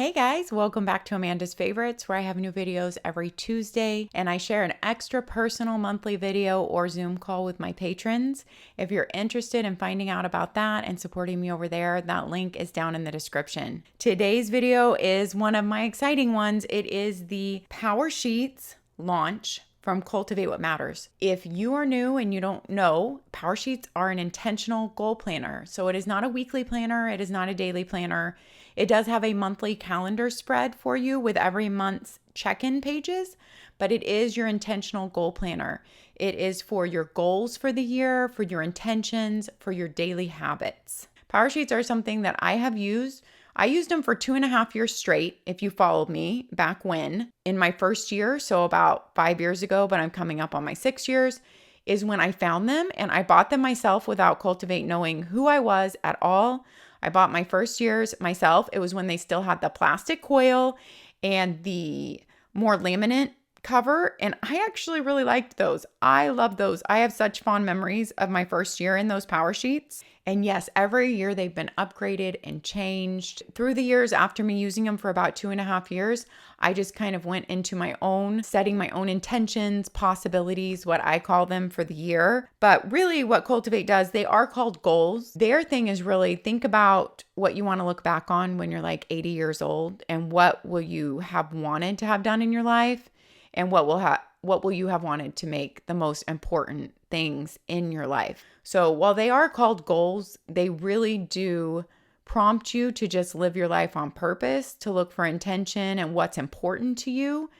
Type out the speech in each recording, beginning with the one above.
Hey guys, welcome back to Amanda's Favorites, where I have new videos every Tuesday and I share an extra personal monthly video or Zoom call with my patrons. If you're interested in finding out about that and supporting me over there, that link is down in the description. Today's video is one of my exciting ones. It is the Powersheets launch from Cultivate What Matters. If you are new and you don't know, Powersheets are an intentional goal planner. So it is not a weekly planner. It is not a daily planner. It does have a monthly calendar spread for you with every month's check-in pages, but it is your intentional goal planner. It is for your goals for the year, for your intentions, for your daily habits. Powersheets are something that I have used. I used them for 2.5 years straight, if you followed me back when, in my first year, so about 5 years ago, but I'm coming up on my 6 years, is when I found them, and I bought them myself without Cultivate knowing who I was at all. I bought my first years myself. It was when they still had the plastic coil and the more laminate cover, and I actually really liked those. I love those. I have such fond memories of my first year in those Powersheets. And yes, every year they've been upgraded and changed. Through the years after me using them for about 2.5 years, I just kind of went into my own, setting my own intentions, possibilities, what I call them for the year. But really what Cultivate does, they are called goals. Their thing is really think about what you want to look back on when you're like 80 years old and what will you have wanted to have done in your life and what will you have wanted to make the most important things in your life. So while they are called goals, they really do prompt you to just live your life on purpose, to look for intention and what's important to you.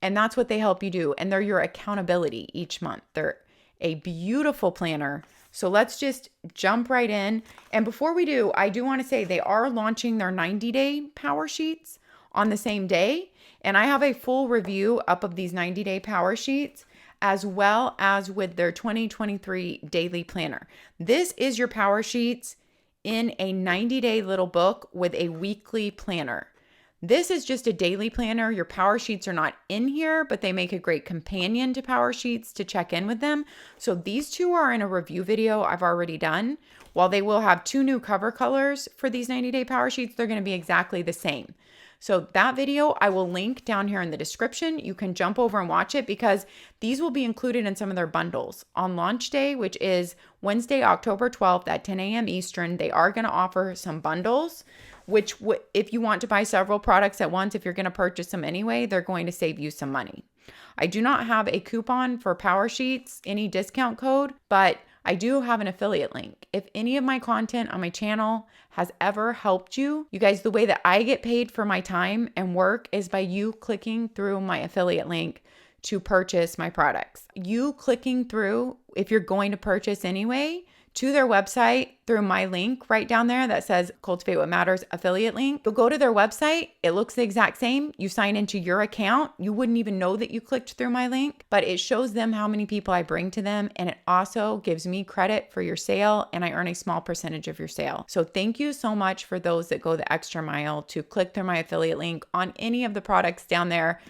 And that's what they help you do. And they're your accountability each month. They're a beautiful planner. So let's just jump right in. And before we do, I do want to say they are launching their 90-day Powersheets on the same day. And I have a full review up of these 90-day Powersheets, as well as with their 2023 daily planner. This is your Powersheets in a 90-day little book with a weekly planner. This is just a daily planner. Your Powersheets are not in here, but they make a great companion to Powersheets to check in with them. So these two are in a review video I've already done. While they will have 2 new cover colors for these 90-day Powersheets, they're going to be exactly the same. So that video I will link down here in the description. You can jump over and watch it because these will be included in some of their bundles. On launch day, which is Wednesday, October 12th at 10 a.m. Eastern, they are going to offer some bundles, which if you want to buy several products at once, if you're going to purchase them anyway, they're going to save you some money. I do not have a coupon for Powersheets, any discount code, but I do have an affiliate link. If any of my content on my channel has ever helped you, you guys, the way that I get paid for my time and work is by you clicking through my affiliate link to purchase my products. You clicking through, if you're going to purchase anyway, to their website through my link right down there that says Cultivate What Matters affiliate link. You'll go to their website. It looks the exact same. You sign into your account. You wouldn't even know that you clicked through my link, but it shows them how many people I bring to them. And it also gives me credit for your sale, and I earn a small percentage of your sale. So thank you so much for those that go the extra mile to click through my affiliate link on any of the products down there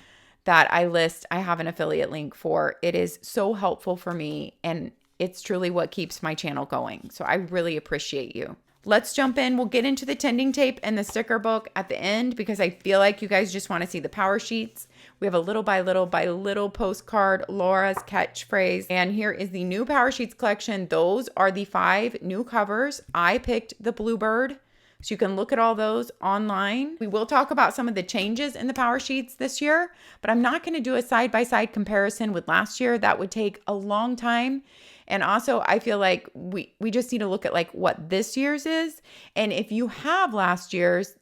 that I list. I have an affiliate link for. It is so helpful for me, and it's truly what keeps my channel going. So I really appreciate you. Let's jump in. We'll get into the tending tape and the sticker book at the end because I feel like you guys just want to see the Powersheets. We have a little by little postcard, Laura's catchphrase. And here is the new Powersheets collection. Those are the 5 new covers. I picked the Bluebird, so you can look at all those online. We will talk about some of the changes in the Powersheets this year, but I'm not going to do a side-by-side comparison with last year. That would take a long time. And also, I feel like we just need to look at like what this year's is. And if you have last year's,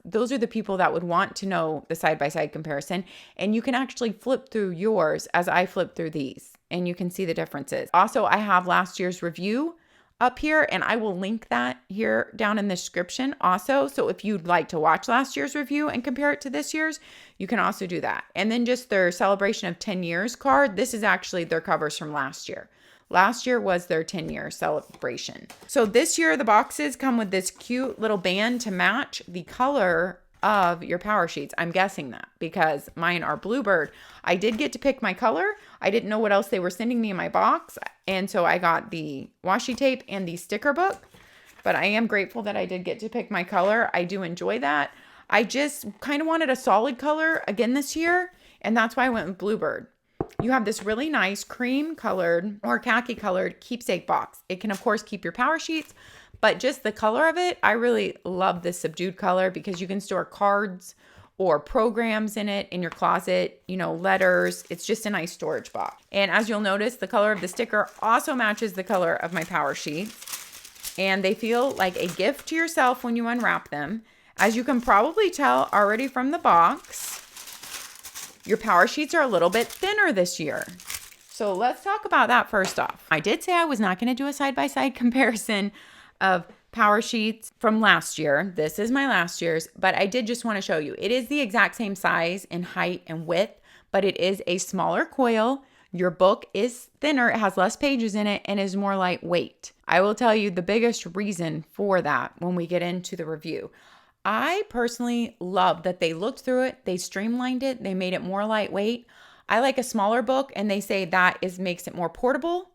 those are the people that would want to know the side-by-side comparison. And you can actually flip through yours as I flip through these, and you can see the differences. Also, I have last year's review up here, and I will link that here down in the description also. So if you'd like to watch last year's review and compare it to this year's, you can also do that. And then just their celebration of 10 years card. This is actually their covers from last year. Last year was their 10-year celebration. So this year, the boxes come with this cute little band to match the color of your Powersheets. I'm guessing that because mine are Bluebird. I did get to pick my color. I didn't know what else they were sending me in my box. And so I got the washi tape and the sticker book. But I am grateful that I did get to pick my color. I do enjoy that. I just kind of wanted a solid color again this year, and that's why I went with Bluebird. You have this really nice cream colored or khaki colored keepsake box. It can of course keep your power sheets, but just the color of it, I really love this subdued color because you can store cards or programs in it in your closet, you know, letters. It's just a nice storage box. And as you'll notice, the color of the sticker also matches the color of my power sheets. And they feel like a gift to yourself when you unwrap them. As you can probably tell already from the box, your power sheets are a little bit thinner this year. So let's talk about that first off. I did say I was not going to do a side-by-side comparison of power sheets from last year. This is my last year's, but I did just want to show you. It is the exact same size in height and width, but it is a smaller coil. Your book is thinner, it has less pages in it, and is more lightweight. I will tell you the biggest reason for that when we get into the review. I personally love that they looked through it, they streamlined it, they made it more lightweight. I like a smaller book, and they say that makes it more portable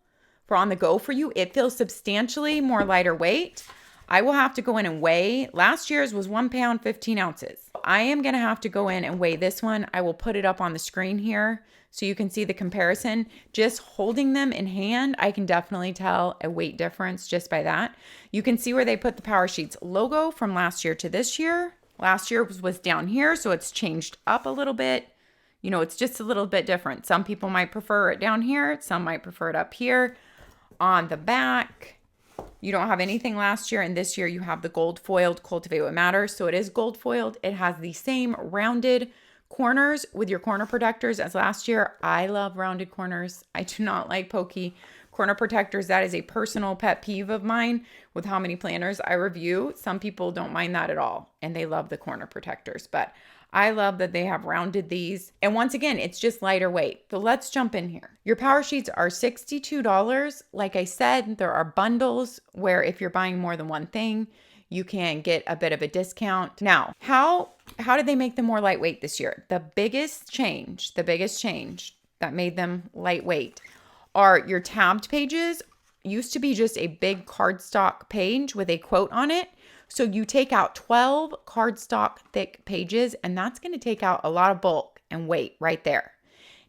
for on the go for you. It feels substantially more lighter weight. I will have to go in and weigh. Last year's was 1 pound, 15 ounces. I am going to have to go in and weigh this one. I will put it up on the screen here so you can see the comparison. Just holding them in hand, I can definitely tell a weight difference just by that. You can see where they put the Power Sheets logo from last year to this year. Last year was down here, so it's changed up a little bit. You know, it's just a little bit different. Some people might prefer it down here. Some might prefer it up here. On the back, you don't have anything last year, and this year you have the gold foiled Cultivate What Matters. So it is gold foiled. It has the same rounded corners with your corner protectors as last year. I love rounded corners. I do not like pokey corner protectors. That is a personal pet peeve of mine with how many planners I review. Some people don't mind that at all, and they love the corner protectors, but I love that they have rounded these. And once again, it's just lighter weight. So let's jump in here. Your Power Sheets are $62. Like I said, there are bundles where if you're buying more than one thing, you can get a bit of a discount. Now, how did they make them more lightweight this year? The biggest change that made them lightweight are your tabbed pages. Used to be just a big cardstock page with a quote on it. So you take out 12 cardstock thick pages, and that's going to take out a lot of bulk and weight right there.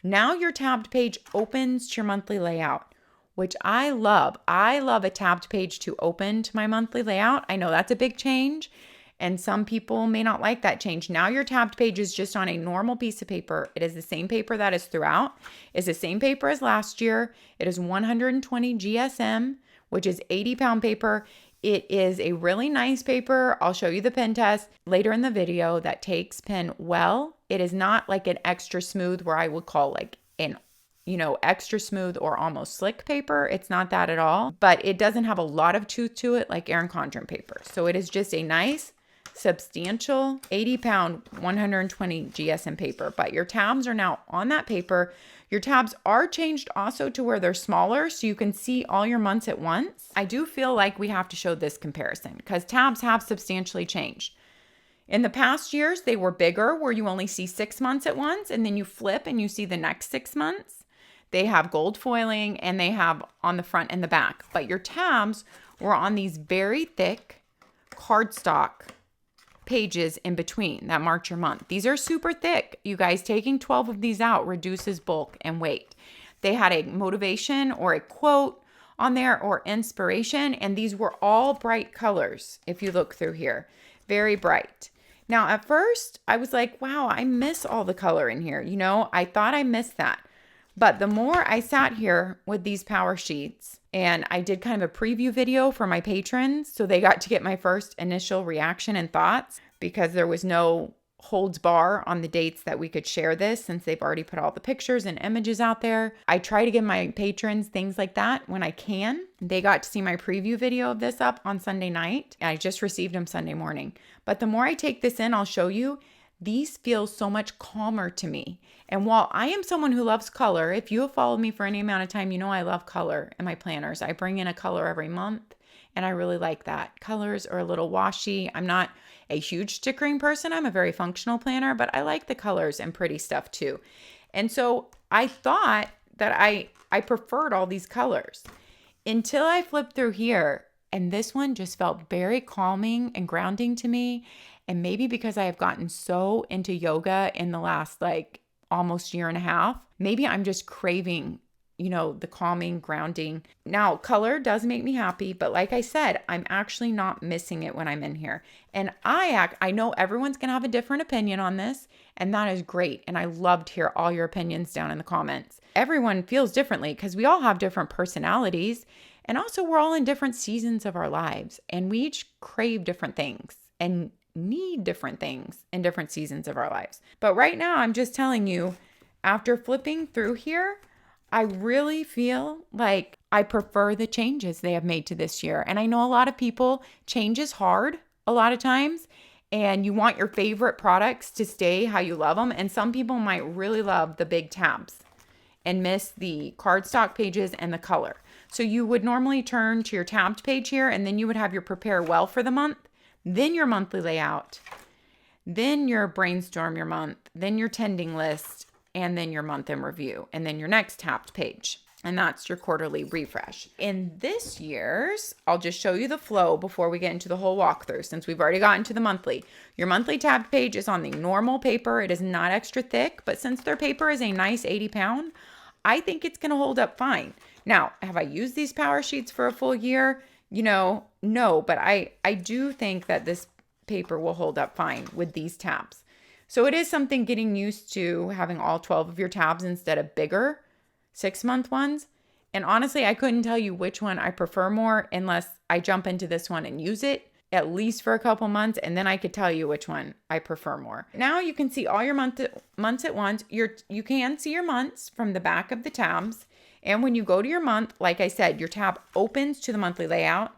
Now your tabbed page opens to your monthly layout, which I love. I love a tabbed page to open to my monthly layout. I know that's a big change, and some people may not like that change. Now your tabbed page is just on a normal piece of paper. It is the same paper that is throughout. It's the same paper as last year. It is 120 GSM, which is 80-pound paper. It is a really nice paper. I'll show you the pen test later in the video that takes pen well. It is not like an extra smooth where I would call like an, extra smooth or almost slick paper. It's not that at all, but it doesn't have a lot of tooth to it like Erin Condren paper. So it is just a nice, substantial 80-pound, 120 GSM paper, but your tabs are now on that paper. Your tabs are changed also to where they're smaller so you can see all your months at once. I do feel like we have to show this comparison because tabs have substantially changed. In the past years, they were bigger where you only see 6 months at once and then you flip and you see the next 6 months. They have gold foiling and they have on the front and the back, but your tabs were on these very thick cardstock pages in between that mark your month. These are super thick. You guys, taking 12 of these out reduces bulk and weight. They had a motivation or a quote on there or inspiration, and these were all bright colors. If you look through here, very bright. Now, at first I was like, wow, I miss all the color in here. I thought I missed that. But the more I sat here with these Power Sheets, and I did kind of a preview video for my patrons, so they got to get my first initial reaction and thoughts because there was no holds bar on the dates that we could share this since they've already put all the pictures and images out there. I try to give my patrons things like that when I can. They got to see my preview video of this up on Sunday night. I just received them Sunday morning. But the more I take this in, I'll show you, these feel so much calmer to me. And while I am someone who loves color, if you have followed me for any amount of time, you know I love color in my planners. I bring in a color every month, and I really like that. Colors are a little washy. I'm not a huge stickering person. I'm a very functional planner, but I like the colors and pretty stuff too. And so I thought that I preferred all these colors until I flipped through here, and this one just felt very calming and grounding to me. And maybe because I have gotten so into yoga in the last like almost year and a half, maybe I'm just craving, the calming, grounding. Now, color does make me happy, but like I said, I'm actually not missing it when I'm in here. And I know everyone's going to have a different opinion on this, and that is great. And I love to hear all your opinions down in the comments. Everyone feels differently because we all have different personalities, and also we're all in different seasons of our lives, and we each crave different things and need different things in different seasons of our lives. But right now, I'm just telling you, after flipping through here, I really feel like I prefer the changes they have made to this year. And I know a lot of people, change is hard a lot of times, and you want your favorite products to stay how you love them. And some people might really love the big tabs and miss the cardstock pages and the color. So you would normally turn to your tabbed page here, and then you would have your prepare well for the month, then your monthly layout, then your brainstorm your month, then your tending list, and then your month in review, and then your next tapped page. And that's your quarterly refresh. In this year's, I'll just show you the flow before we get into the whole walkthrough, since we've already gotten to the monthly. Your monthly tabbed page is on the normal paper. It is not extra thick, but since their paper is a nice 80 pound, I think it's gonna hold up fine. Now, have I used these Powersheets for a full year? No, but I do think that this paper will hold up fine with these tabs. So it is something getting used to having all 12 of your tabs instead of bigger 6-month ones. And honestly, I couldn't tell you which one I prefer more unless I jump into this one and use it at least for a couple months, and then I could tell you which one I prefer more. Now you can see all your months at once. You can see your months from the back of the tabs. And when you go to your month, like I said, your tab opens to the monthly layout.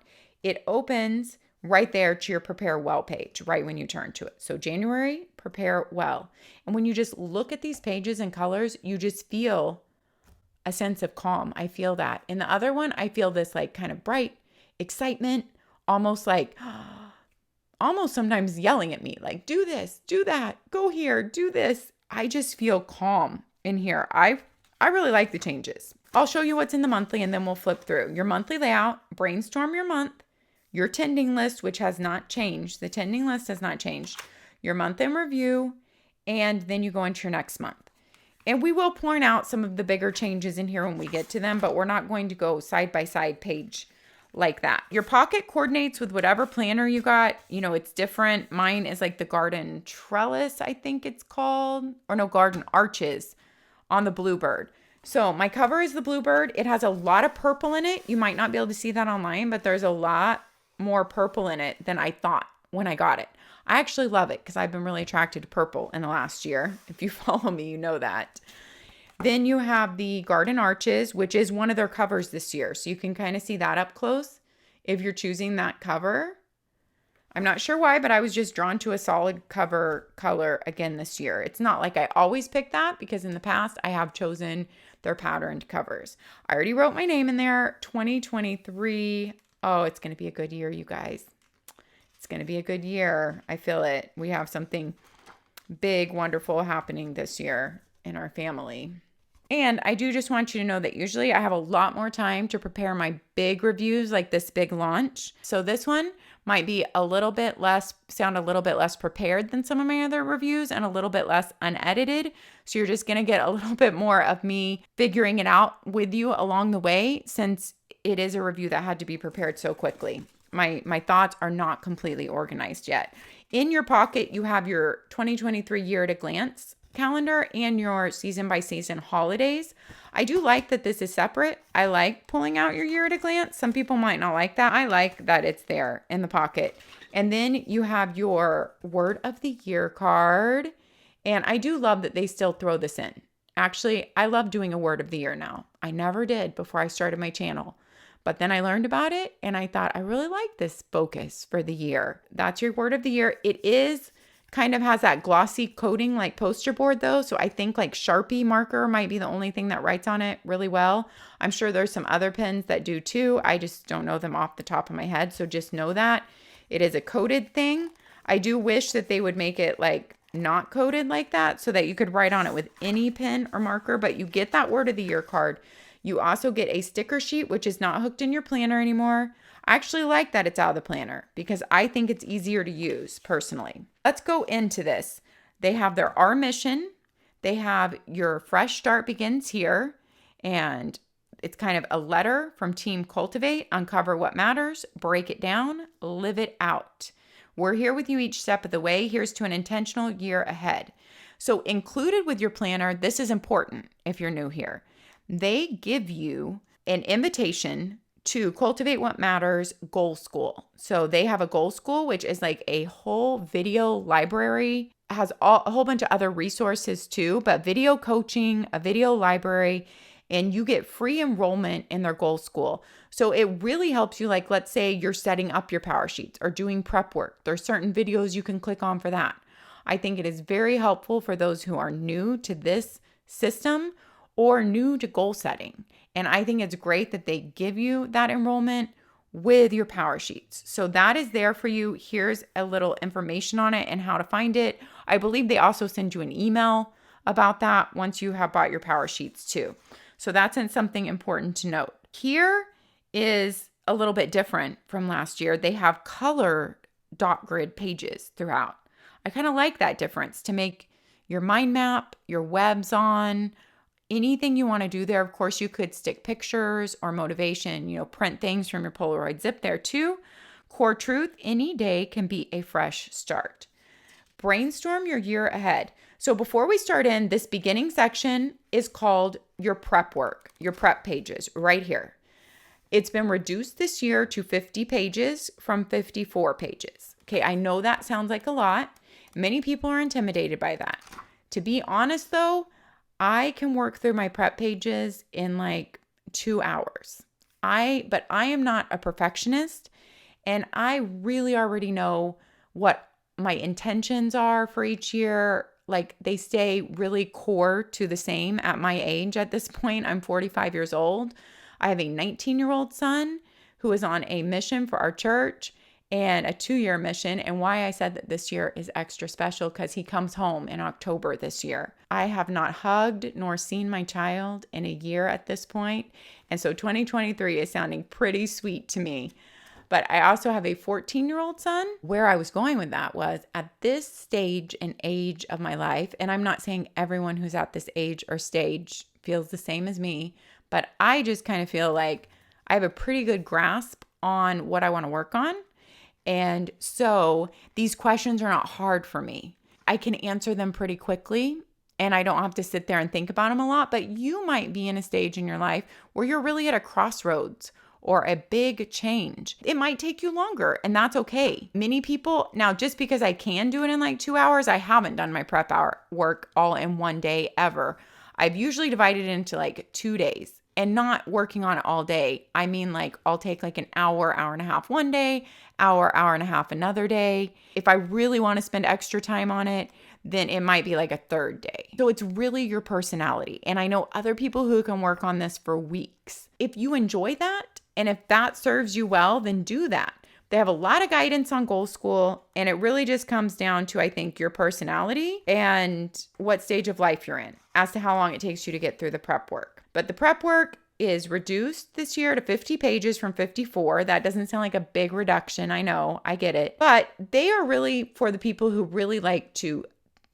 It opens right there to your prepare well page, right when you turn to it. So January, prepare well. And when you just look at these pages and colors, you just feel a sense of calm. I feel that. In the other one, I feel this like kind of bright excitement, almost sometimes yelling at me, like, do this, do that, go here, do this. I just feel calm in here. I really like the changes. I'll show you what's in the monthly, and then we'll flip through. Your monthly layout, brainstorm your month, your tending list, which has not changed. The tending list has not changed. Your month in review, and then you go into your next month. And we will point out some of the bigger changes in here when we get to them, but we're not going to go side by side page like that. Your pocket coordinates with whatever planner you got. It's different. Mine is like the garden trellis, I think it's called, or no, garden arches on the Bluebird. So my cover is the Bluebird. It has a lot of purple in it. You might not be able to see that online, but there's a lot more purple in it than I thought when I got it. I actually love it because I've been really attracted to purple in the last year. If you follow me, you know that. Then you have the garden arches, which is one of their covers this year. So you can kind of see that up close if you're choosing that cover. I'm not sure why, but I was just drawn to a solid cover color again this year. It's not like I always pick that, because in the past I have chosen their patterned covers. I already wrote my name in there, 2023. Oh, it's going to be a good year, you guys. It's going to be a good year. I feel it. We have something big, wonderful happening this year in our family. And I do just want you to know that usually I have a lot more time to prepare my big reviews, like this big launch. So this one might be sound a little bit less prepared than some of my other reviews, and a little bit less unedited. So you're just going to get a little bit more of me figuring it out with you along the way, since it is a review that had to be prepared so quickly. My thoughts are not completely organized yet. In your pocket, you have your 2023 year at a glance calendar and your season by season holidays. I do like that this is separate. I like pulling out your year at a glance. Some people might not like that. I like that it's there in the pocket. And then you have your word of the year card. And I do love that they still throw this in. Actually, I love doing a word of the year now. I never did before I started my channel. But then I learned about it and I thought, I really like this focus for the year. That's your word of the year. It is kind of has that glossy coating like poster board though. So I think like Sharpie marker might be the only thing that writes on it really well. I'm sure there's some other pens that do too. I just don't know them off the top of my head. So just know that it is a coated thing. I do wish that they would make it like not coated like that so that you could write on it with any pen or marker, but you get that word of the year card. You also get a sticker sheet, which is not hooked in your planner anymore. I actually like that it's out of the planner because I think it's easier to use personally. Let's go into this. They have their Our Mission. They have your fresh start begins here. And it's kind of a letter from Team Cultivate. Uncover what matters, break it down, live it out. We're here with you each step of the way. Here's to an intentional year ahead. So included with your planner, this is important if you're new here. They give you an invitation to Cultivate What Matters Goal School. So they have a Goal School, which is like a whole video library, has a whole bunch of other resources too, but video coaching, a video library, and you get free enrollment in their Goal School. So it really helps you, like, let's say you're setting up your Powersheets or doing prep work. There's certain videos you can click on for that. I think it is very helpful for those who are new to this system or new to goal setting. And I think it's great that they give you that enrollment with your Powersheets. So that is there for you. Here's a little information on it and how to find it. I believe they also send you an email about that once you have bought your Powersheets too. So that's something important to note. Here is a little bit different from last year. They have color dot grid pages throughout. I kind of like that difference to make your mind map, your webs on, anything you want to do there. Of course, you could stick pictures or motivation, print things from your Polaroid zip there too. Core truth, any day can be a fresh start. Brainstorm your year ahead. So before we start in, this beginning section is called your prep work, your prep pages right here. It's been reduced this year to 50 pages from 54 pages. Okay, I know that sounds like a lot. Many people are intimidated by that. To be honest though, I can work through my prep pages in like 2 hours. But I am not a perfectionist, and I really already know what my intentions are for each year. Like, they stay really core to the same at my age at this point. I'm 45 years old. I have a 19-year-old son who is on a mission for our church and a 2-year mission. And why I said that this year is extra special because he comes home in October this year. I have not hugged nor seen my child in a year at this point. And so 2023 is sounding pretty sweet to me. But I also have a 14-year-old son. Where I was going with that was at this stage and age of my life, and I'm not saying everyone who's at this age or stage feels the same as me, but I just kind of feel like I have a pretty good grasp on what I want to work on. And so these questions are not hard for me. I can answer them pretty quickly, and I don't have to sit there and think about them a lot. But you might be in a stage in your life where you're really at a crossroads or a big change. It might take you longer, and that's okay. Many people, now just because I can do it in like 2 hours, I haven't done my prep hour work all in one day ever. I've usually divided it into like 2 days and not working on it all day. I mean, like I'll take like an hour, hour and a half one day, hour and a half another day. If I really want to spend extra time on it, then it might be like a third day. So it's really your personality. And I know other people who can work on this for weeks. If you enjoy that, and if that serves you well, then do that. They have a lot of guidance on Goal School, and it really just comes down to, I think, your personality and what stage of life you're in as to how long it takes you to get through the prep work. But the prep work is reduced this year to 50 pages from 54. That doesn't sound like a big reduction. I know, I get it. But they are really for the people who really like to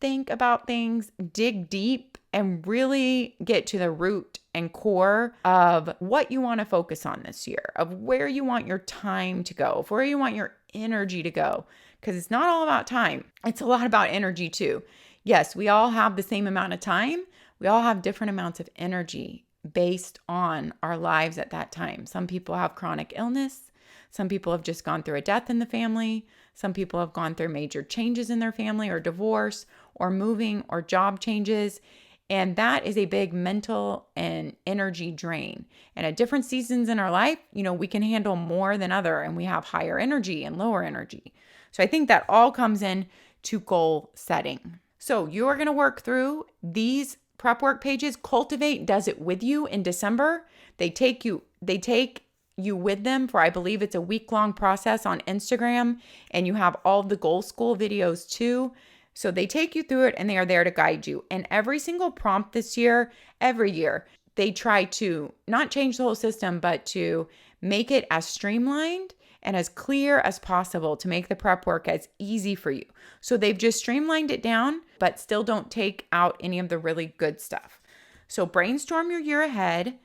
think about things, dig deep, and really get to the root and core of what you want to focus on this year, of where you want your time to go, of where you want your energy to go. Because it's not all about time. It's a lot about energy too. Yes, we all have the same amount of time. We all have different amounts of energy based on our lives at that time. Some people have chronic illness. Some people have just gone through a death in the family. Some people have gone through major changes in their family or divorce or moving or job changes. And that is a big mental and energy drain. And at different seasons in our life, we can handle more than other, and we have higher energy and lower energy. So I think that all comes in to goal setting. So you are going to work through these prep work pages. Cultivate does it with you in December. They take you with them for, I believe it's a week-long process on Instagram, and you have all the Goal School videos too. So they take you through it, and they are there to guide you. And every single prompt this year, every year, they try to not change the whole system, but to make it as streamlined and as clear as possible to make the prep work as easy for you. So they've just streamlined it down, but still don't take out any of the really good stuff. So brainstorm your year ahead,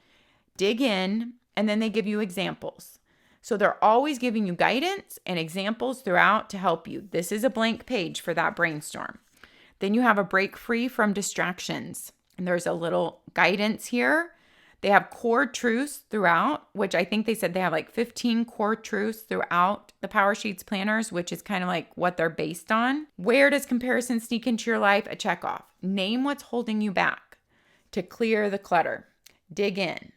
dig in, and then they give you examples. So they're always giving you guidance and examples throughout to help you. This is a blank page for that brainstorm. Then you have a break free from distractions. And there's a little guidance here. They have core truths throughout, which I think they said they have like 15 core truths throughout the Powersheets planners, which is kind of like what they're based on. Where does comparison sneak into your life? A check off. Name what's holding you back to clear the clutter. Dig in.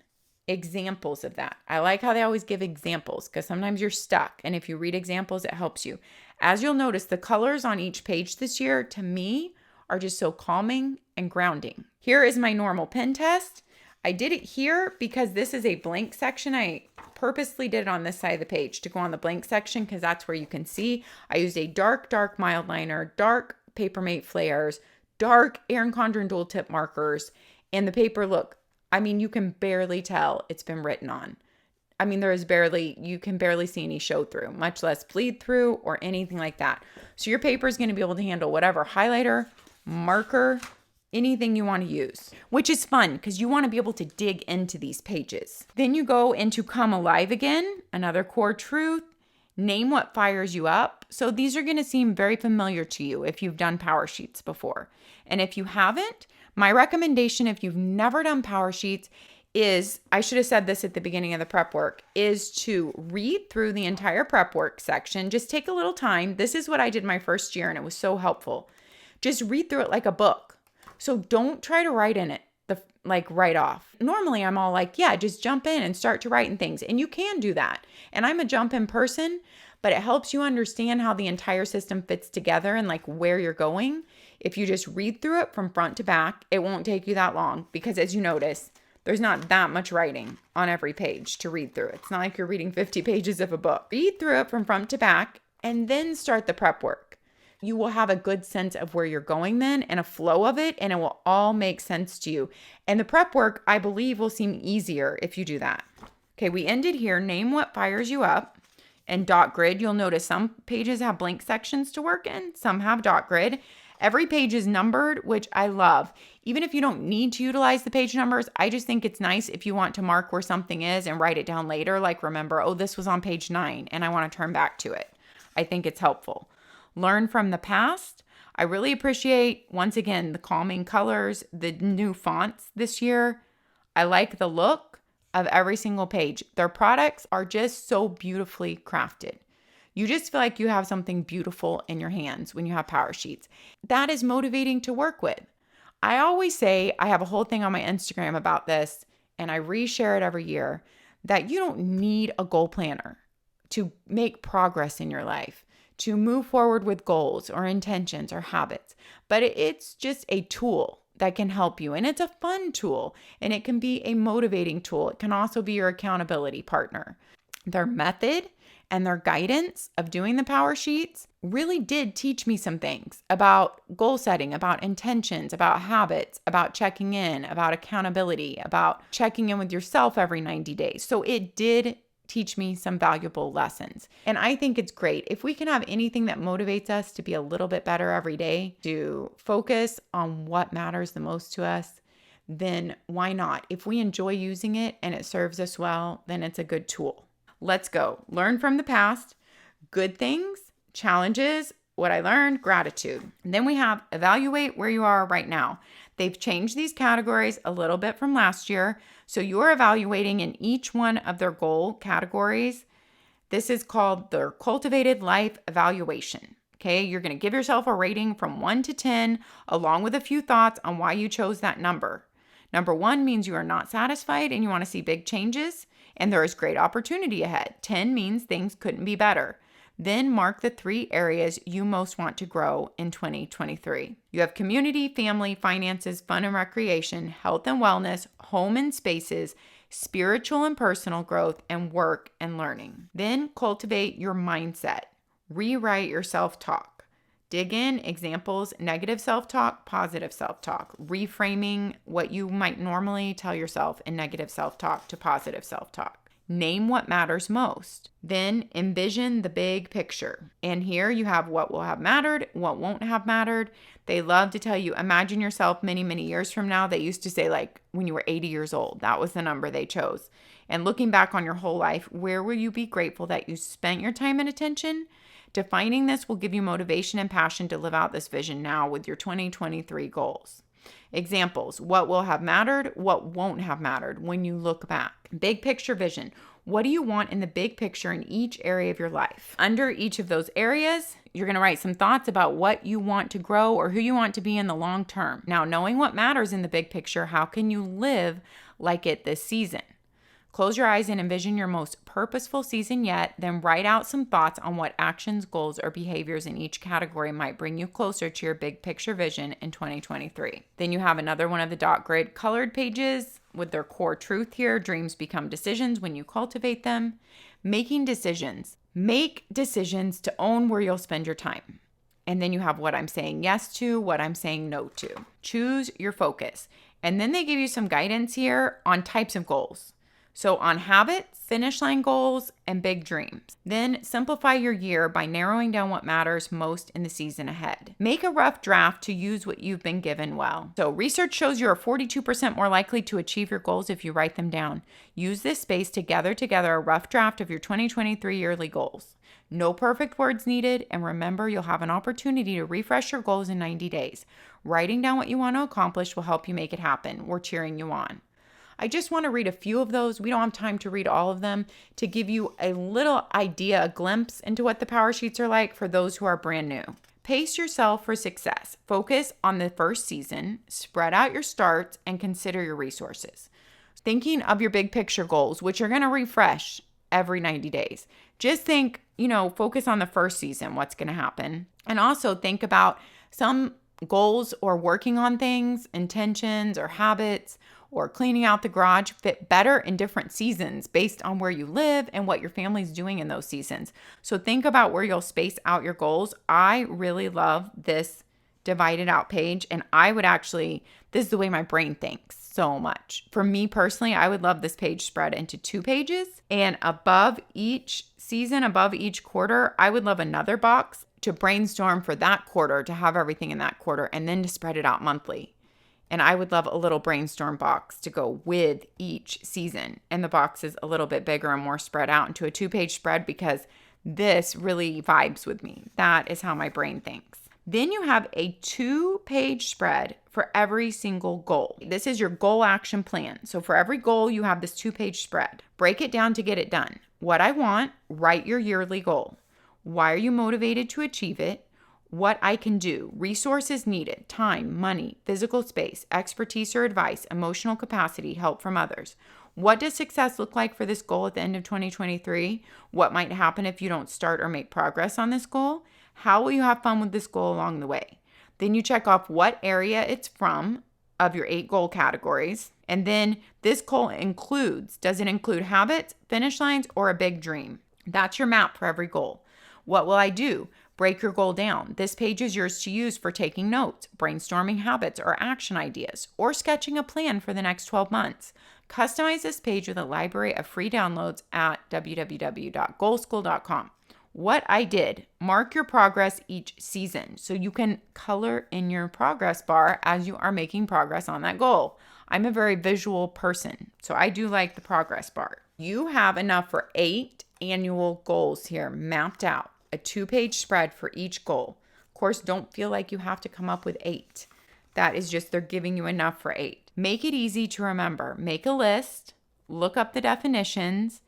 Examples of that. I like how they always give examples because sometimes you're stuck. And if you read examples, it helps you. As you'll notice, the colors on each page this year, to me, are just so calming and grounding. Here is my normal pen test. I did it here because this is a blank section. I purposely did it on this side of the page to go on the blank section because that's where you can see. I used a dark mild liner, dark Papermate flares, dark Erin Condren dual tip markers, and the paper, look, I mean, you can barely tell it's been written on. I mean, you can barely see any show through, much less bleed through or anything like that. So your paper is going to be able to handle whatever highlighter, marker, anything you want to use, which is fun because you want to be able to dig into these pages. Then you go into come alive again, another core truth, name what fires you up. So these are going to seem very familiar to you if you've done Powersheets before. And if you haven't, my recommendation, if you've never done Powersheets, is, I should have said this at the beginning of the prep work, is to read through the entire prep work section. Just take a little time. This is what I did my first year and it was so helpful. Just read through it like a book. So don't try to write in it right off. Normally I'm all like, yeah, just jump in and start to write in things. And you can do that. And I'm a jump in person, but it helps you understand how the entire system fits together and like where you're going. If you just read through it from front to back, it won't take you that long because as you notice, there's not that much writing on every page to read through. It's not like you're reading 50 pages of a book. Read through it from front to back and then start the prep work. You will have a good sense of where you're going then and a flow of it, and it will all make sense to you. And the prep work, I believe, will seem easier if you do that. Okay, we ended here. Name what fires you up. And dot grid, you'll notice some pages have blank sections to work in. Some have dot grid. Every page is numbered, which I love. Even if you don't need to utilize the page numbers, I just think it's nice if you want to mark where something is and write it down later. Like remember, oh, this was on page 9 and I want to turn back to it. I think it's helpful. Learn from the past. I really appreciate, once again, the calming colors, the new fonts this year. I like the look of every single page. Their products are just so beautifully crafted. You just feel like you have something beautiful in your hands when you have Powersheets. That is motivating to work with. I always say, I have a whole thing on my Instagram about this, and I reshare it every year, that you don't need a goal planner to make progress in your life, to move forward with goals or intentions or habits. But it's just a tool that can help you. And it's a fun tool, and it can be a motivating tool. It can also be your accountability partner. Their method and their guidance of doing the Powersheets really did teach me some things about goal setting, about intentions, about habits, about checking in, about accountability, about checking in with yourself every 90 days. So it did teach me some valuable lessons. And I think it's great if we can have anything that motivates us to be a little bit better every day, to focus on what matters the most to us, then why not? If we enjoy using it and it serves us well, then it's a good tool. Let's go. Learn from the past, good things, challenges, what I learned, gratitude. And then we have evaluate where you are right now. They've changed these categories a little bit from last year. So you're evaluating in each one of their goal categories. This is called their Cultivated Life Evaluation. Okay, you're going to give yourself a rating from 1 to 10, along with a few thoughts on why you chose that number. Number 1 means you are not satisfied and you want to see big changes, and there is great opportunity ahead. 10 means things couldn't be better. Then mark the 3 areas you most want to grow in 2023. You have community, family, finances, fun and recreation, health and wellness, home and spaces, spiritual and personal growth, and work and learning. Then cultivate your mindset. Rewrite your self-talk. Dig in, examples, negative self-talk, positive self-talk. Reframing what you might normally tell yourself in negative self-talk to positive self-talk. Name what matters most. Then envision the big picture. And here you have what will have mattered, what won't have mattered. They love to tell you, imagine yourself many, many years from now. They used to say like when you were 80 years old, that was the number they chose. And looking back on your whole life, where will you be grateful that you spent your time and attention? Defining this will give you motivation and passion to live out this vision now with your 2023 goals. Examples, what will have mattered, what won't have mattered when you look back. Big picture vision. What do you want in the big picture in each area of your life? Under each of those areas, you're going to write some thoughts about what you want to grow or who you want to be in the long term. Now, knowing what matters in the big picture, how can you live like it this season? Close your eyes and envision your most purposeful season yet, then write out some thoughts on what actions, goals, or behaviors in each category might bring you closer to your big picture vision in 2023. Then you have another one of the dot grid colored pages with their core truth here. Dreams become decisions when you cultivate them. Making decisions. Make decisions to own where you'll spend your time. And then you have what I'm saying yes to, what I'm saying no to. Choose your focus. And then they give you some guidance here on types of goals. So on habits, finish line goals, and big dreams. Then simplify your year by narrowing down what matters most in the season ahead. Make a rough draft to use what you've been given well. So research shows you are 42% more likely to achieve your goals if you write them down. Use this space to gather together a rough draft of your 2023 yearly goals. No perfect words needed, and remember you'll have an opportunity to refresh your goals in 90 days. Writing down what you want to accomplish will help you make it happen. We're cheering you on. I just want to read a few of those. We don't have time to read all of them to give you a little idea, a glimpse into what the Power Sheets are like for those who are brand new. Pace yourself for success. Focus on the first season, spread out your starts, and consider your resources. Thinking of your big picture goals, which are going to refresh every 90 days. Just think, focus on the first season, what's going to happen. And also think about some goals or working on things, intentions or habits, or cleaning out the garage fit better in different seasons based on where you live and what your family's doing in those seasons. So think about where you'll space out your goals. I really love this divided out page, and this is the way my brain thinks so much. For me personally, I would love this page spread into 2 pages, and above each season, above each quarter, I would love another box to brainstorm for that quarter, to have everything in that quarter, and then to spread it out monthly. And I would love a little brainstorm box to go with each season. And the box is a little bit bigger and more spread out into a 2-page spread because this really vibes with me. That is how my brain thinks. Then you have a 2-page spread for every single goal. This is your goal action plan. So for every goal, you have this 2-page spread. Break it down to get it done. What I want, write your yearly goal. Why are you motivated to achieve it? What I can do, resources needed, time, money, physical space, expertise or advice, emotional capacity, help from others. What does success look like for this goal at the end of 2023? What might happen if you don't start or make progress on this goal? How will you have fun with this goal along the way? Then you check off what area it's from of your 8 goal categories. And then this goal does it include habits, finish lines, or a big dream? That's your map for every goal. What will I do? Break your goal down. This page is yours to use for taking notes, brainstorming habits or action ideas, or sketching a plan for the next 12 months. Customize this page with a library of free downloads at www.goalschool.com. What I did, mark your progress each season so you can color in your progress bar as you are making progress on that goal. I'm a very visual person, so I do like the progress bar. You have enough for 8 annual goals here mapped out. A 2-page spread for each goal. Of course, don't feel like you have to come up with 8. That is just, they're giving you enough for 8. Make it easy to remember. Make a list, look up the definitions,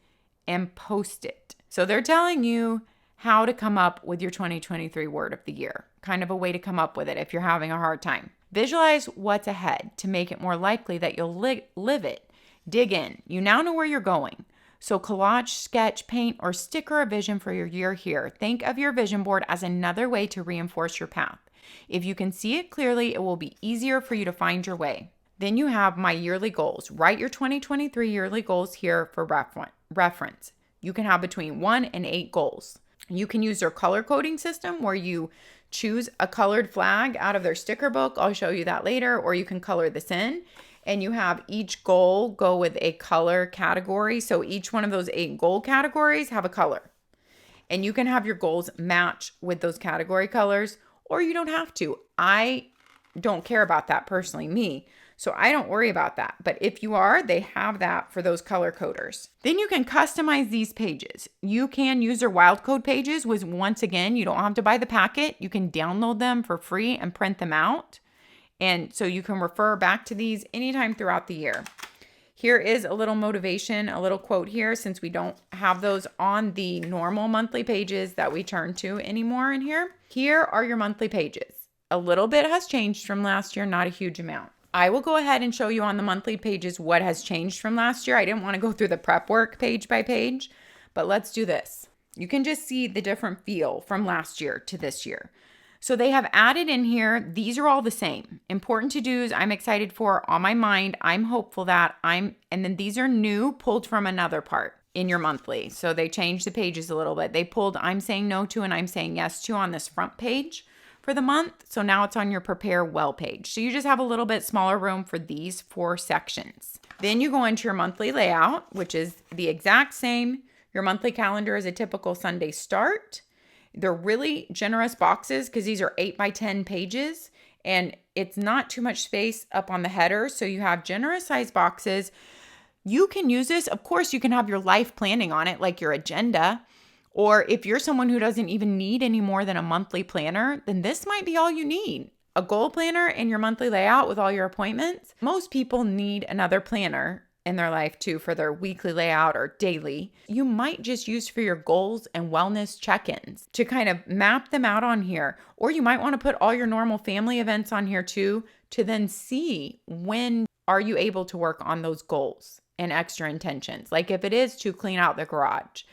and post it. So they're telling you how to come up with your 2023 word of the year. Kind of a way to come up with it if you're having a hard time. Visualize what's ahead to make it more likely that you'll live it. Dig in. You now know where you're going. So collage, sketch, paint, or sticker a vision for your year here. Think of your vision board as another way to reinforce your path. If you can see it clearly, it will be easier for you to find your way. Then you have my yearly goals. Write your 2023 yearly goals here for reference. You can have between 1 and 8 goals. You can use their color coding system where you choose a colored flag out of their sticker book. I'll show you that later, or you can color this in. and you have each goal go with a color category. So each one of those 8 goal categories have a color. And you can have your goals match with those category colors, or you don't have to. I don't care about that personally, me. So I don't worry about that. But if you are, they have that for those color coders. Then you can customize these pages. You can use their wild code pages, which once again, you don't have to buy the packet. You can download them for free and print them out. And so you can refer back to these anytime throughout the year. Here is a little motivation, a little quote here, since we don't have those on the normal monthly pages that we turn to anymore in here. Here are your monthly pages. A little bit has changed from last year, not a huge amount. I will go ahead and show you on the monthly pages what has changed from last year. I didn't want to go through the Prepwork page by page, but let's do this. You can just see the different feel from last year to this year. So they have added in here, these are all the same. Important to-dos I'm excited for, on my mind. I'm hopeful that and then these are new, pulled from another part in your monthly. So they changed the pages a little bit. They pulled I'm saying no to and I'm saying yes to on this front page for the month. So now it's on your prepare well page. So you just have a little bit smaller room for these 4 sections. Then you go into your monthly layout, which is the exact same. Your monthly calendar is a typical Sunday start. They're really generous boxes because these are 8 by 10 pages and it's not too much space up on the header. So you have generous size boxes. You can use this. Of course, you can have your life planning on it, like your agenda. Or if you're someone who doesn't even need any more than a monthly planner, then this might be all you need. A goal planner and your monthly layout with all your appointments. Most people need another planner in their life too for their weekly layout or daily. You might just use for your goals and wellness check-ins to kind of map them out on here. Or you might want to put all your normal family events on here too, to then see when are you able to work on those goals and extra intentions. Like if it is to clean out the garage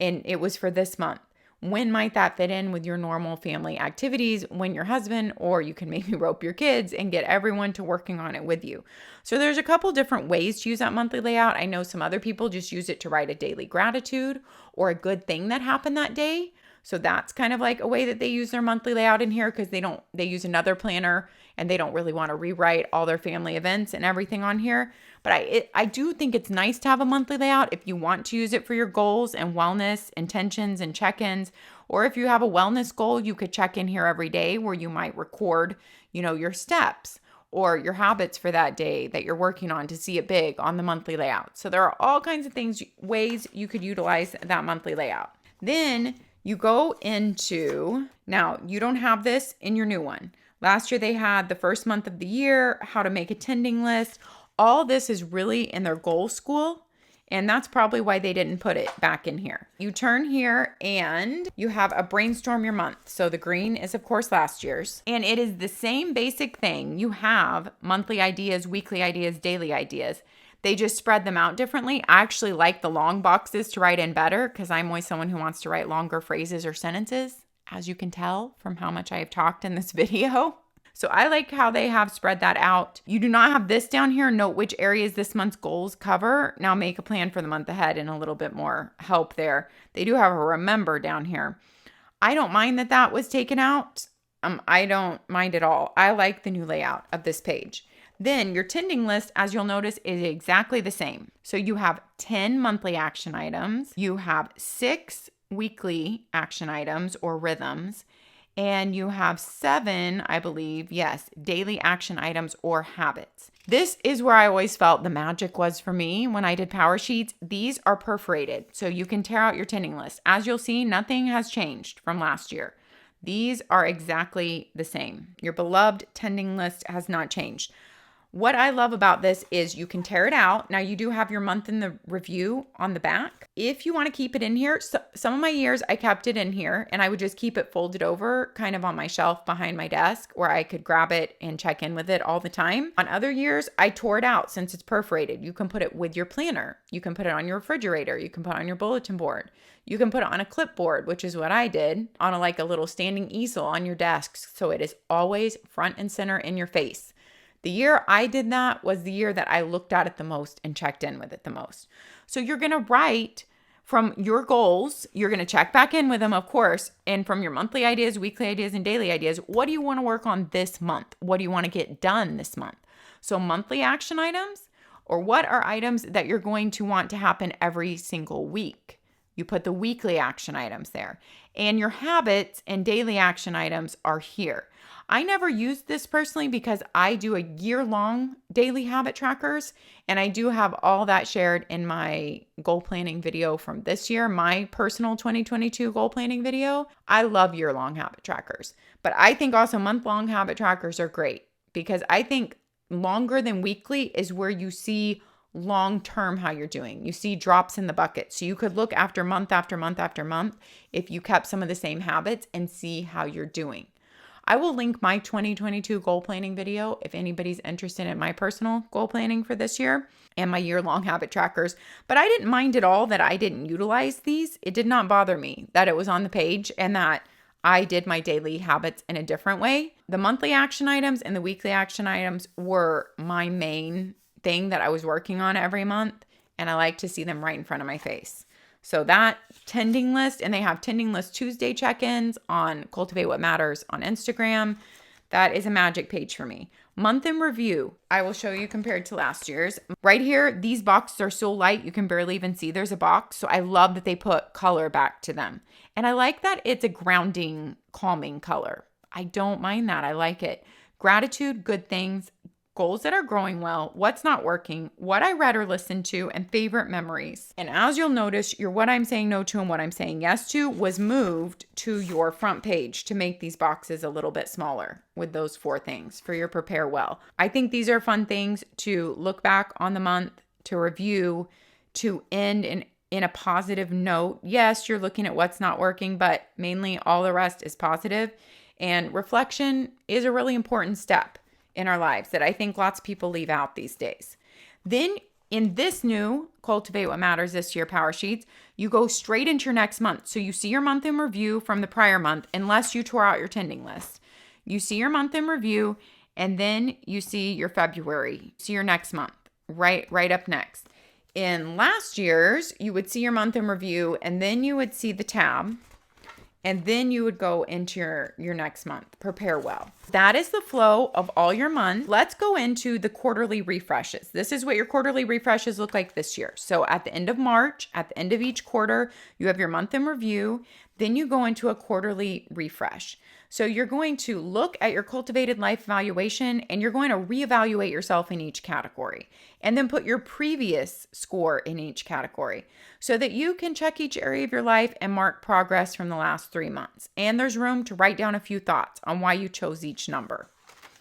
and it was for this month, when might that fit in with your normal family activities when your husband, or you can maybe rope your kids and get everyone to working on it with you. So there's a couple different ways to use that monthly layout. I know some other people just use it to write a daily gratitude or a good thing that happened that day. So that's kind of like a way that they use their monthly layout in here because they use another planner and they don't really want to rewrite all their family events and everything on here. But I do think it's nice to have a monthly layout if you want to use it for your goals and wellness, intentions and check-ins. Or if you have a wellness goal, you could check in here every day where you might record, your steps or your habits for that day that you're working on to see it big on the monthly layout. So there are all kinds of ways you could utilize that monthly layout. Then you go into, now you don't have this in your new one. Last year they had the first month of the year, how to make attending list. All this is really in their goal school, and that's probably why they didn't put it back in here. You turn here and you have a brainstorm your month. So the green is of course last year's, and it is the same basic thing. You have monthly ideas, weekly ideas, daily ideas. They just spread them out differently. I actually like the long boxes to write in better because I'm always someone who wants to write longer phrases or sentences, as you can tell from how much I have talked in this video. So I like how they have spread that out. You do not have this down here. Note which areas this month's goals cover. Now make a plan for the month ahead and a little bit more help there. They do have a remember down here. I don't mind that that was taken out. I don't mind at all. I like the new layout of this page. Then your tending list, as you'll notice, is exactly the same. So you have 10 monthly action items. You have 6 weekly action items or rhythms. And you have 7, I believe, yes, daily action items or habits. This is where I always felt the magic was for me when I did Powersheets. These are perforated, so you can tear out your tending list. As you'll see, nothing has changed from last year. These are exactly the same. Your beloved tending list has not changed. What I love about this is you can tear it out. Now you do have your month in the review on the back. If you want to keep it in here, some of my years I kept it in here and I would just keep it folded over kind of on my shelf behind my desk where I could grab it and check in with it all the time. On other years, I tore it out since it's perforated. You can put it with your planner. You can put it on your refrigerator. You can put it on your bulletin board. You can put it on a clipboard, which is what I did, on a little standing easel on your desk. So it is always front and center in your face. The year I did that was the year that I looked at it the most and checked in with it the most. So you're going to write from your goals. You're going to check back in with them, of course. And from your monthly ideas, weekly ideas, and daily ideas, what do you want to work on this month? What do you want to get done this month? So monthly action items, or what are items that you're going to want to happen every single week? You put the weekly action items there. And your habits and daily action items are here. I never used this personally because I do a year-long daily habit trackers, and I do have all that shared in my goal planning video from this year, my personal 2022 goal planning video. I love year-long habit trackers, but I think also month-long habit trackers are great because I think longer than weekly is where you see long-term how you're doing. You see drops in the bucket. So you could look after month after month after month if you kept some of the same habits and see how you're doing. I will link my 2022 goal planning video if anybody's interested in my personal goal planning for this year and my year-long habit trackers. But I didn't mind at all that I didn't utilize these. It did not bother me that it was on the page and that I did my daily habits in a different way. The monthly action items and the weekly action items were my main thing that I was working on every month, and I like to see them right in front of my face. So that tending list, and they have tending list Tuesday check-ins on Cultivate What Matters on Instagram. That is a magic page for me. Month in review, I will show you compared to last year's. Right here, these boxes are so light, you can barely even see there's a box. So I love that they put color back to them. And I like that it's a grounding, calming color. I don't mind that. I like it. Gratitude, good things, goals that are growing well, what's not working, what I read or listened to, and favorite memories. And as you'll notice, your what I'm saying no to and what I'm saying yes to was moved to your front page to make these boxes a little bit smaller with those 4 things for your prepare well. I think these are fun things to look back on the month, to review, to end in a positive note. Yes, you're looking at what's not working, but mainly all the rest is positive. And reflection is a really important step in our lives that I think lots of people leave out these days. Then in this new Cultivate What Matters this year Powersheets, you go straight into your next month. So you see your month in review from the prior month, unless you tore out your tending list. You see your month in review, and then you see your February. See your next month, right up next. In last year's, you would see your month in review, and then you would see the tab. And then you would go into your next month, prepare well. That is the flow of all your months. Let's go into the quarterly refreshes. This is what your quarterly refreshes look like this year. So at the end of March, at the end of each quarter, you have your month in review. Then you go into a quarterly refresh. So you're going to look at your cultivated life evaluation and you're going to reevaluate yourself in each category and then put your previous score in each category so that you can check each area of your life and mark progress from the last 3 months. And there's room to write down a few thoughts on why you chose each number.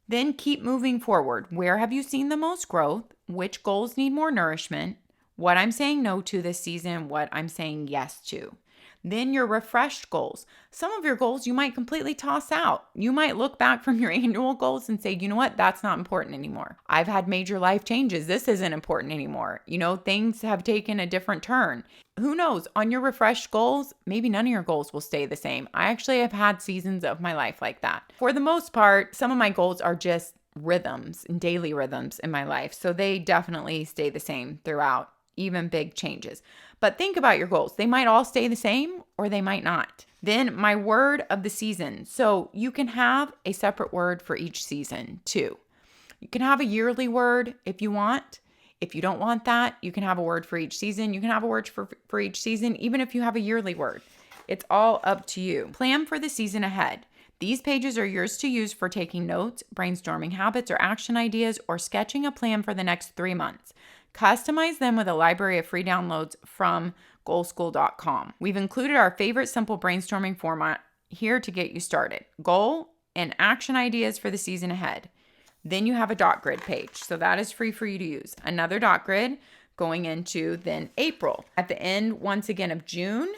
Then keep moving forward. Where have you seen the most growth? Which goals need more nourishment? What I'm saying no to this season, what I'm saying yes to. Then your refreshed goals. Some of your goals you might completely toss out. You might look back from your annual goals and say, you know what, that's not important anymore. I've had major life changes. This isn't important anymore. Things have taken a different turn. Who knows? On your refreshed goals, maybe none of your goals will stay the same. I actually have had seasons of my life like that. For the most part, some of my goals are just rhythms and daily rhythms in my life. So they definitely stay the same throughout, even big changes. But think about your goals. They might all stay the same or they might not. Then my word of the season. So you can have a separate word for each season too. You can have a yearly word if you want. If you don't want that, you can have a word for each season. You can have a word for each season, even if you have a yearly word. It's all up to you. Plan for the season ahead. These pages are yours to use for taking notes, brainstorming habits or action ideas, or sketching a plan for the next 3 months. Customize them with a library of free downloads from goalschool.com. We've included our favorite simple brainstorming format here to get you started. Goal and action ideas for the season ahead. Then you have a dot grid page. So that is free for you to use. Another dot grid going into then April. At the end, once again, of June,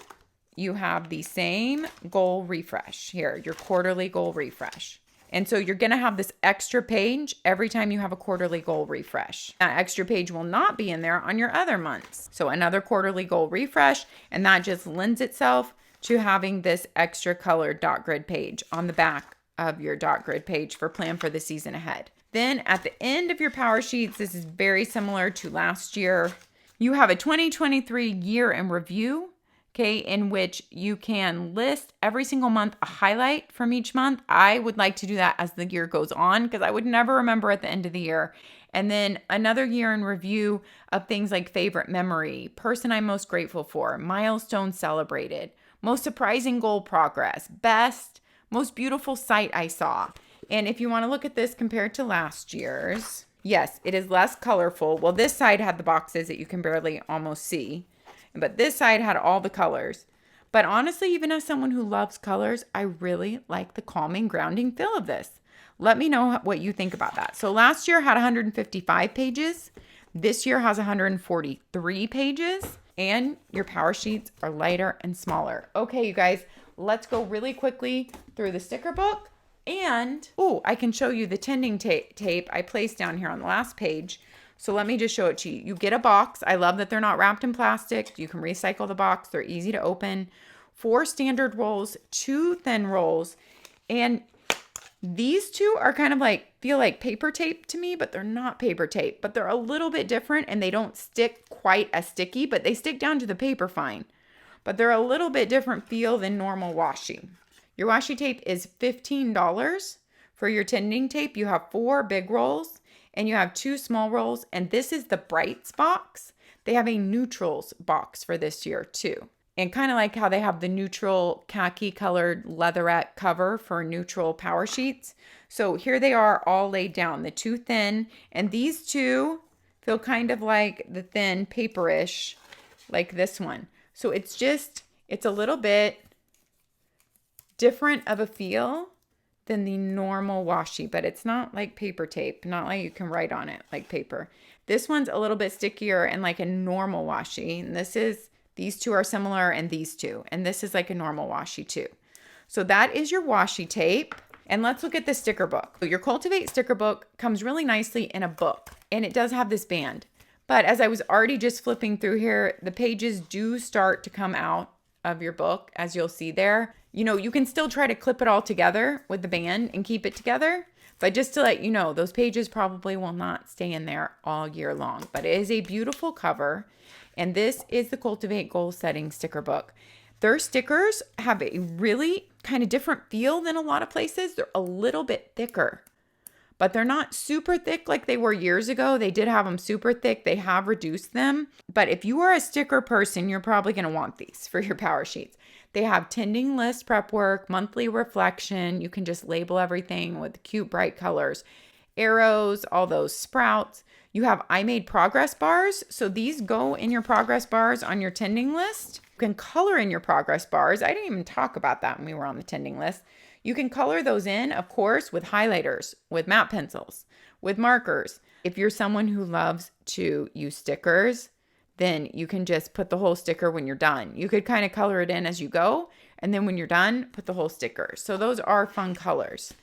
you have the same goal refresh here, your quarterly goal refresh. And so you're going to have this extra page every time you have a quarterly goal refresh. That extra page will not be in there on your other months. So another quarterly goal refresh, and that just lends itself to having this extra colored dot grid page on the back of your dot grid page for plan for the season ahead. Then at the end of your power sheets, this is very similar to last year. You have a 2023 year in review, okay, in which you can list every single month a highlight from each month. I would like to do that as the year goes on because I would never remember at the end of the year. And then another year in review of things like favorite memory, person I'm most grateful for, milestone celebrated, most surprising goal progress, best, most beautiful sight I saw. And if you want to look at this compared to last year's, yes, it is less colorful. Well, this side had the boxes that you can barely almost see, but this side had all the colors. But honestly, even as someone who loves colors, I really like the calming, grounding feel of this. Let me know what you think about that. So last year had 155 pages. This year has 143 pages. And your power sheets are lighter and smaller. Okay, you guys, let's go really quickly through the sticker book. And, I can show you the tending tape I placed down here on the last page. So let me just show it to you. You get a box. I love that they're not wrapped in plastic. You can recycle the box. They're easy to open. 4 standard rolls, 2 thin rolls. And these 2 are kind of like, feel like paper tape to me, but they're not paper tape. But they're a little bit different and they don't stick quite as sticky, but they stick down to the paper fine. But they're a little bit different feel than normal washi. Your washi tape is $15. For your tending tape, you have 4 big rolls and you have 2 small rolls. And this is the Brights box. They have a neutrals box for this year too. And kind of like how they have the neutral khaki colored leatherette cover for neutral power sheets. So here they are all laid down, the 2 thin, and these 2 feel kind of like the thin paperish, like this one. So it's a little bit different of a feel than the normal washi, but it's not like paper tape, not like you can write on it like paper. This one's a little bit stickier and like a normal washi. And these 2 are similar and these 2, and this is like a normal washi too. So that is your washi tape. And let's look at the sticker book. Your Cultivate sticker book comes really nicely in a book, and it does have this band. But as I was already just flipping through here, the pages do start to come out of your book, as you'll see there. You know, you can still try to clip it all together with the band and keep it together. But just to let you know, those pages probably will not stay in there all year long. But it is a beautiful cover. And this is the Cultivate Goal Setting sticker book. Their stickers have a really kind of different feel than a lot of places. They're a little bit thicker, but they're not super thick like they were years ago. They did have them super thick. They have reduced them. But if you are a sticker person, you're probably going to want these for your power sheets. They have tending list, prep work, monthly reflection. You can just label everything with cute, bright colors, arrows, all those sprouts. You have I made progress bars. So these go in your progress bars on your tending list. You can color in your progress bars. I didn't even talk about that when we were on the tending list. You can color those in, of course, with highlighters, with matte pencils, with markers. If you're someone who loves to use stickers, then you can just put the whole sticker when you're done. You could kind of color it in as you go, and then when you're done, put the whole sticker. So those are fun colors.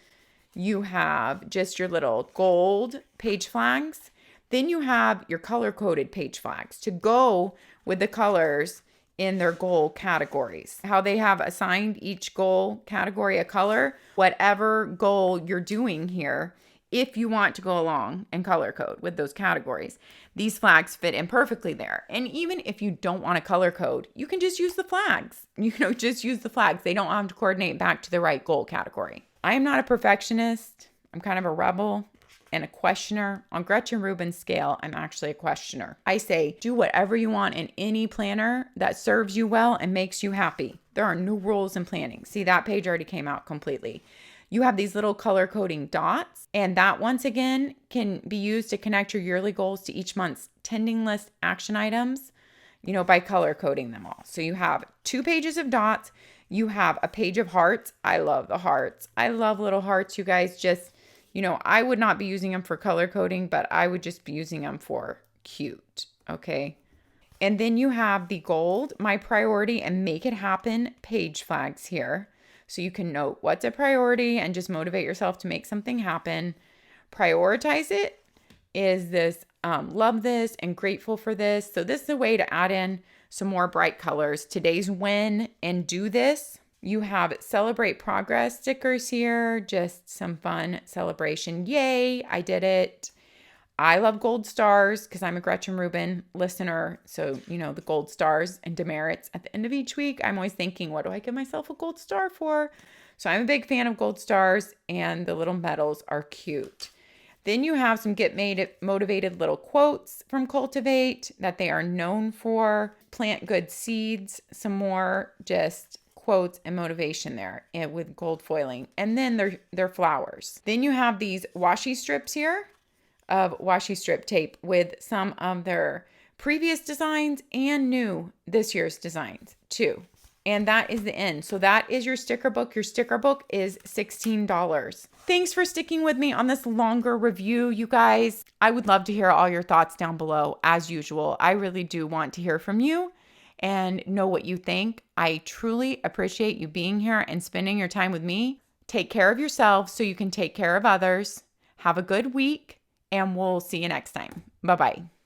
You have just your little gold page flags. Then you have your color-coded page flags to go with the colors in their goal categories. How they have assigned each goal category a color, whatever goal you're doing here, if you want to go along and color code with those categories. These flags fit in perfectly there. And even if you don't want to color code, you can just use the flags. Just use the flags. They don't have to coordinate back to the right goal category. I am not a perfectionist. I'm kind of a rebel and a questioner. On Gretchen Rubin's scale, I'm actually a questioner. I say, do whatever you want in any planner that serves you well and makes you happy. There are no rules in planning. See, that page already came out completely. You have these little color coding dots, and that once again can be used to connect your yearly goals to each month's tending list action items, by color coding them all. So you have 2 pages of dots. You have a page of hearts. I love the hearts. I love little hearts, you guys. Just, I would not be using them for color coding, but I would just be using them for cute, okay? And then you have the gold, my priority, and make it happen page flags here. So you can note what's a priority and just motivate yourself to make something happen. Prioritize it is this, love this and grateful for this. So this is a way to add in some more bright colors. Today's win and do this. You have celebrate progress stickers here, just some fun celebration. Yay, I did it. I love gold stars because I'm a Gretchen Rubin listener. So, you know, the gold stars and demerits at the end of each week, I'm always thinking, what do I give myself a gold star for? So I'm a big fan of gold stars, and the little medals are cute. Then you have some motivated little quotes from Cultivate that they are known for. Plant good seeds, some more just quotes and motivation there with gold foiling. And then their flowers. Then you have these washi strips here of washi strip tape with some of their previous designs and new this year's designs too. And that is the end. So that is your sticker book. Your sticker book is $16. Thanks for sticking with me on this longer review, you guys. I would love to hear all your thoughts down below, as usual. I really do want to hear from you and know what you think. I truly appreciate you being here and spending your time with me. Take care of yourself so you can take care of others. Have a good week, and we'll see you next time. Bye-bye.